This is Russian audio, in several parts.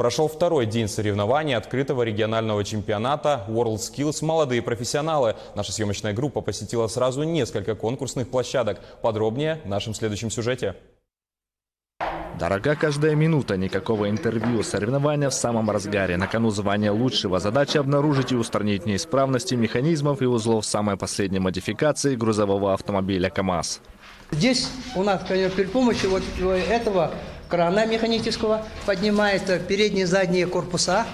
Прошел второй день соревнований открытого регионального чемпионата WorldSkills «Молодые профессионалы». Наша съемочная группа посетила сразу несколько конкурсных площадок. Подробнее в нашем следующем сюжете. Дорога каждая минута, никакого интервью. Соревнования в самом разгаре. На кону звание лучшего. Задача обнаружить и устранить неисправности механизмов и узлов самой последней модификации грузового автомобиля КАМАЗ. Здесь у нас, конечно, при помощи вот этого крана механического поднимается передние и задние корпуса,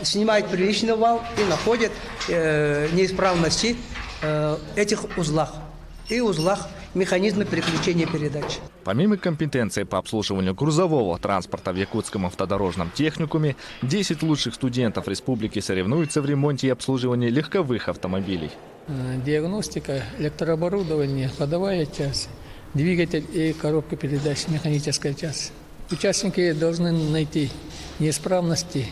снимает первичный вал и находит неисправности этих узлах и узлах механизма переключения передач. Помимо компетенции по обслуживанию грузового транспорта в Якутском автодорожном техникуме, 10 лучших студентов республики соревнуются в ремонте и обслуживании легковых автомобилей. Диагностика, электрооборудование, ходовая часть, двигатель и коробка передач, механическая часть. Участники должны найти неисправности.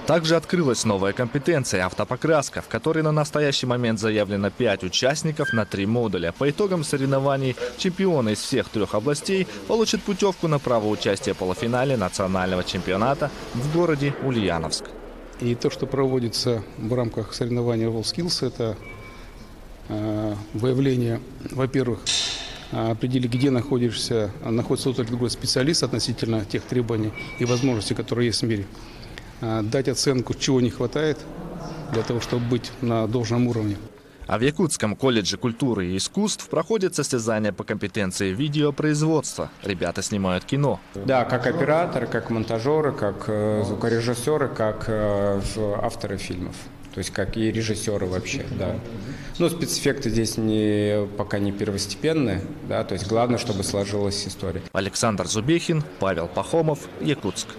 Также открылась новая компетенция – автопокраска, в которой на настоящий момент заявлено 5 участников на 3 модуля. По итогам соревнований чемпионы из всех 3 областей получат путевку на право участия в полуфинале национального чемпионата в городе Ульяновск. И то, что проводится в рамках соревнований WorldSkills, это выявление, во-первых, определить, где находится тот или другой специалист относительно тех требований и возможностей, которые есть в мире. Дать оценку, чего не хватает для того, чтобы быть на должном уровне. А в Якутском колледже культуры и искусств проходят состязания по компетенции видеопроизводства. Ребята снимают кино. Да, как операторы, как монтажеры, как звукорежиссеры, как авторы фильмов. То есть как и режиссеры вообще, да. Но спецэффекты здесь пока не первостепенные, да, то есть главное, чтобы сложилась история. Александр Зубехин, Павел Пахомов, Якутск.